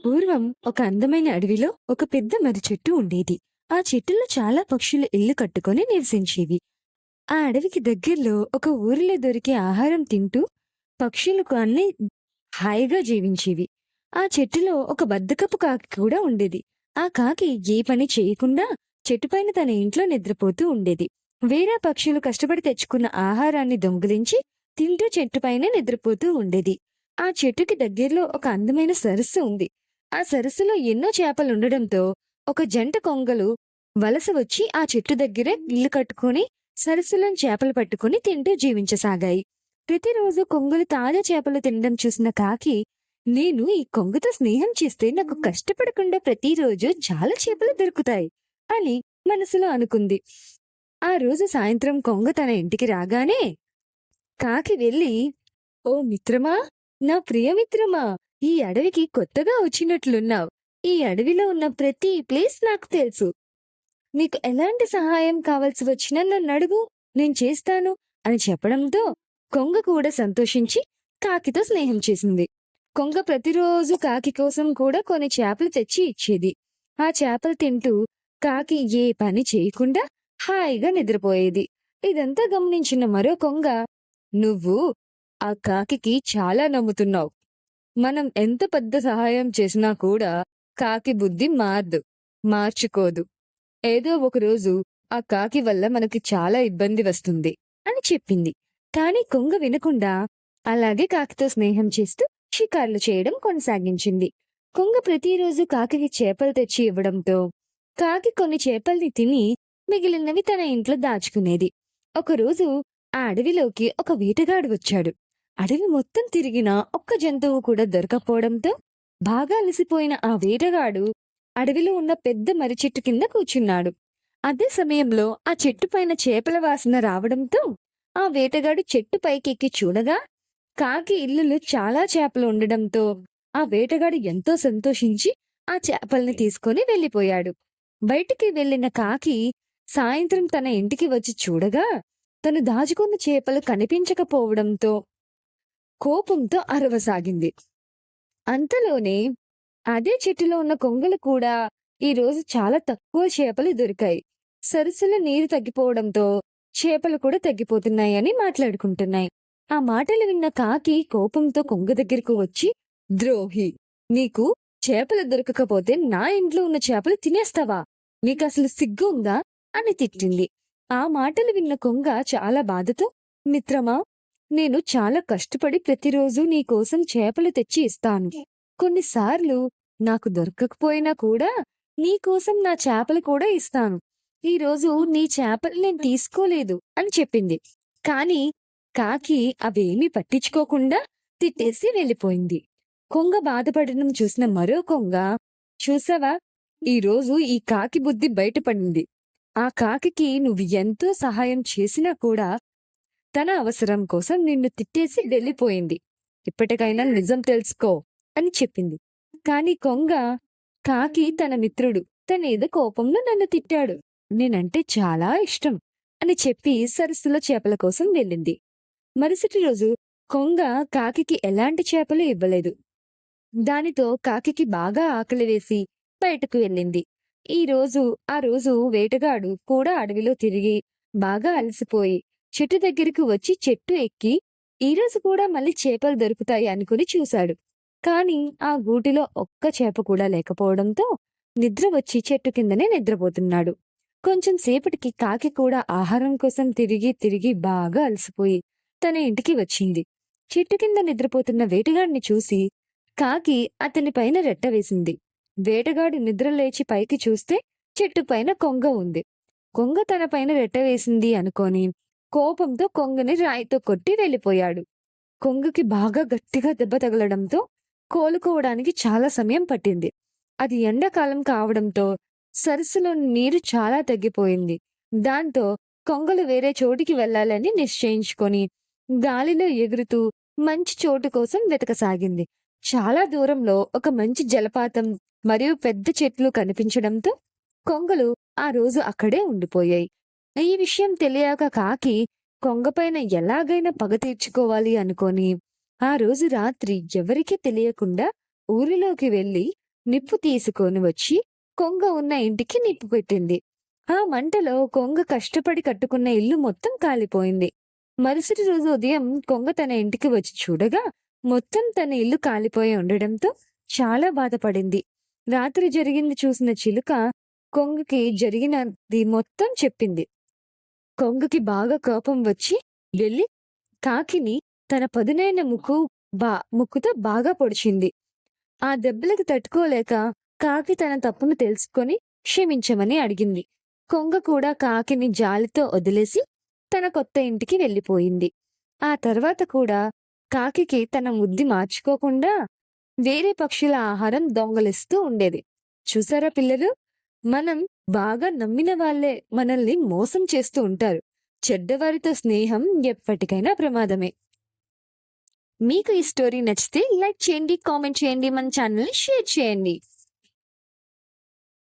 పూర్వం ఒక అందమైన అడవిలో ఒక పెద్ద మర్రి చెట్టు ఉండేది. ఆ చెట్టులో చాలా పక్షులు ఇల్లు కట్టుకొని నివసించేవి. ఆ అడవికి దగ్గరలో ఒక ఊరిలో దొరికే ఆహారం తింటూ పక్షులకు అన్ని హాయిగా జీవించేవి. ఆ చెట్టులో ఒక బద్దకపు కాకి కూడా ఉండేది. ఆ కాకి ఏ పని చేయకుండా చెట్టుపైన తన ఇంట్లో నిద్రపోతూ ఉండేది. వేరే పక్షులు కష్టపడి తెచ్చుకున్న ఆహారాన్ని దొంగిలించి తింటూ చెట్టుపైనే నిద్రపోతూ ఉండేది. ఆ చెట్టుకి దగ్గరలో ఒక అందమైన సరస్సు ఉంది. ఆ సరస్సులో ఎన్నో చేపలుండడంతో ఒక జంట కొంగలు వలస వచ్చి ఆ చెట్టు దగ్గరే ఇల్లు కట్టుకొని సరస్సులోని చేపలు పట్టుకుని తింటూ జీవించసాగాయి. ప్రతిరోజు కొంగలు తాజా చేపలు తినడం చూసిన కాకి, నేను ఈ కొంగతో స్నేహం చేస్తే నాకు కష్టపడకుండా ప్రతిరోజు చాలా చేపలు దొరుకుతాయి అని మనసులో అనుకుంది. ఆ రోజు సాయంత్రం కొంగ తన ఇంటికి రాగానే కాకి వెళ్ళి, ఓ మిత్రమా, నా ప్రియమిత్రమా, ఈ అడవికి కొత్తగా వచ్చినట్లున్నావు. ఈ అడవిలో ఉన్న ప్రతి ప్లేస్ నాకు తెలుసు. నీకు ఎలాంటి సహాయం కావాల్సి వచ్చినా నన్నడుగు, నేను చేస్తాను అని చెప్పడంతో కొంగ కూడా సంతోషించి కాకితో స్నేహం చేసింది. కొంగ ప్రతిరోజు కాకి కోసం కూడా కొన్ని చేపలు తెచ్చి ఇచ్చేది. ఆ చేపలు తింటూ కాకి ఏ పని చేయకుండా హాయిగా నిద్రపోయేది. ఇదంతా గమనించిన మరో కొంగ, నువ్వు ఆ కాకికి చాలా నమ్ముతున్నావు. మనం ఎంత పెద్ద సహాయం చేసినా కూడా కాకి బుద్ధి మార్చుకోదు. ఏదో ఒకరోజు ఆ కాకి వల్ల మనకి చాలా ఇబ్బంది వస్తుంది అని చెప్పింది. కానీ కొంగ వినకుండా అలాగే కాకితో స్నేహం చేస్తూ షికార్లు చేయడం కొనసాగించింది. కొంగ ప్రతిరోజు కాకికి చేపలు తెచ్చి ఇవ్వడంతో కాకి కొన్ని చేపల్ని తిని మిగిలినవి తన ఇంట్లో దాచుకునేది. ఒకరోజు ఆ అడవిలోకి ఒక వేటగాడు వచ్చాడు. అడవి మొత్తం తిరిగినా ఒక్క జంతువు కూడా దొరకపోవడంతో బాగా అలసిపోయిన ఆ వేటగాడు అడవిలో ఉన్న పెద్ద మర్రి చెట్టు కింద కూర్చున్నాడు. అదే సమయంలో ఆ చెట్టు పైన చేపల వాసన రావడంతో ఆ వేటగాడు చెట్టు పైకెక్కి చూడగా కాకి ఇల్లులో చాలా చేపలు ఉండడంతో ఆ వేటగాడు ఎంతో సంతోషించి ఆ చేపల్ని తీసుకొని వెళ్ళిపోయాడు. బయటికి వెళ్ళిన కాకి సాయంత్రం తన ఇంటికి వచ్చి చూడగా తను దాచుకున్న చేపలు కనిపించకపోవడంతో కోపంతో అరవసాగింది. అంతలోనే అదే చెట్టులో ఉన్న కొంగలు కూడా ఈ రోజు చాలా తక్కువ చేపలు దొరికాయి. సరస్సులో నీరు తగ్గిపోవడంతో చేపలు కూడా తగ్గిపోతున్నాయని మాట్లాడుకుంటున్నాయి. ఆ మాటలు విన్న కాకి కోపంతో కొంగ దగ్గరకు వచ్చి, ద్రోహి! నీకు చేపలు దొరకకపోతే నా ఇంట్లో ఉన్న చేపలు తినేస్తావా? నీకసలు సిగ్గు ఉందా? అని తిట్టింది. ఆ మాటలు విన్న కొంగ చాలా బాధతో, మిత్రమా, నేను చాలా కష్టపడి ప్రతిరోజు నీకోసం చేపలు తెచ్చి ఇస్తాను. కొన్నిసార్లు నాకు దొరకకపోయినా కూడా నీకోసం నా చేపలు కూడా ఇస్తాను. ఈరోజు నీ చేపలు నేను తీసుకోలేదు అని చెప్పింది. కాని కాకి అవేమీ పట్టించుకోకుండా తిట్టేసి వెళ్ళిపోయింది. కొంగ బాధపడడం చూసిన మరో కొంగ, చూసావా, ఈరోజు ఈ కాకి బుద్ధి బయటపడింది. ఆ కాకికి నువ్వు ఎంతో సహాయం చేసినా కూడా తన అవసరం కోసం నిన్ను తిట్టేసి వెళ్ళిపోయింది. ఇప్పటికైనా నిజం తెలుసుకో అని చెప్పింది. కాని కొంగ, కాకి తన మిత్రుడు. తనేదో కోపంలో నన్ను తిట్టాడు. నేనంటే చాలా ఇష్టం అని చెప్పి సరస్సులో చేపల కోసం వెళ్ళింది. మరుసటి రోజు కొంగ కాకికి ఎలాంటి చేపలు ఇవ్వలేదు. దానితో కాకికి బాగా ఆకలి వేసి బయటకు వెళ్ళింది. ఆ రోజు వేటగాడు కూడా అడవిలో తిరిగి బాగా అలసిపోయి చెట్టు దగ్గరికి వచ్చి చెట్టు ఎక్కి ఈరోజు కూడా మళ్ళీ చేపలు దొరుకుతాయి అనుకుని చూశాడు. కాని ఆ గూటిలో ఒక్క చేప కూడా లేకపోవడంతో నిద్ర వచ్చి చెట్టు కిందనే నిద్రపోతున్నాడు. కొంచెం సేపటికి కాకి కూడా ఆహారం కోసం తిరిగి తిరిగి బాగా అలసిపోయి తన ఇంటికి వచ్చింది. చెట్టు కింద నిద్రపోతున్న వేటగాడిని చూసి కాకి అతని పైన రెట్ట వేసింది. వేటగాడు నిద్ర లేచి పైకి చూస్తే చెట్టు పైన కొంగ ఉంది. కొంగ తన పైన రెట్ట వేసింది అనుకోని కోపంతో కొంగని రాయితో కొట్టి వెళ్ళిపోయాడు. కొంగకి బాగా గట్టిగా దెబ్బ తగలడంతో కోలుకోవడానికి చాలా సమయం పట్టింది. అది ఎండాకాలం కావడంతో సరస్సులోని నీరు చాలా తగ్గిపోయింది. దాంతో కొంగలు వేరే చోటికి వెళ్ళాలని నిశ్చయించుకొని గాలిలో ఎగురుతూ మంచి చోటు కోసం వెతకసాగింది. చాలా దూరంలో ఒక మంచి జలపాతం మరియు పెద్ద చెట్లు కనిపించడంతో కొంగలు ఆ రోజు అక్కడే ఉండిపోయాయి. ఈ విషయం తెలియక కాకి కొంగపైన ఎలాగైనా పగ తీర్చుకోవాలి అనుకొని ఆ రోజు రాత్రి ఎవరికీ తెలియకుండా ఊరిలోకి వెళ్లి నిప్పు తీసుకొని వచ్చి కొంగ ఉన్న ఇంటికి నిప్పు పెట్టింది. ఆ మంటలో కొంగ కష్టపడి కట్టుకున్న ఇల్లు మొత్తం కాలిపోయింది. మరుసటి రోజు ఉదయం కొంగ తన ఇంటికి వచ్చి చూడగా మొత్తం తన ఇల్లు కాలిపోయి ఉండడంతో చాలా బాధపడింది. రాత్రి జరిగింది చూసిన చిలుక కొంగకి జరిగినది మొత్తం చెప్పింది. కొంగకి బాగా కోపం వచ్చి వెళ్లి కాకిని తన పదునైన ముక్కుతో బాగా పొడిచింది. ఆ దెబ్బలకి తట్టుకోలేక కాకి తన తప్పును తెలుసుకొని క్షమించమని అడిగింది. కొంగ కూడా కాకిని జాలితో వదిలేసి తన కొత్త ఇంటికి వెళ్ళిపోయింది. ఆ తర్వాత కూడా కాకికి తన బుద్ధి మార్చుకోకుండా వేరే పక్షుల ఆహారం దొంగలిస్తూ ఉండేది. చూసారా పిల్లలు? మనం బాగా నమ్మిన వాళ్ళే మనల్ని మోసం చేస్తూ ఉంటారు. చెడ్డవారితో స్నేహం ఎప్పటికైనా ప్రమాదమే. మీకు ఈ స్టోరీ నచ్చితే లైక్ చేయండి, కామెంట్ చేయండి, మన ఛానల్‌ని షేర్ చేయండి.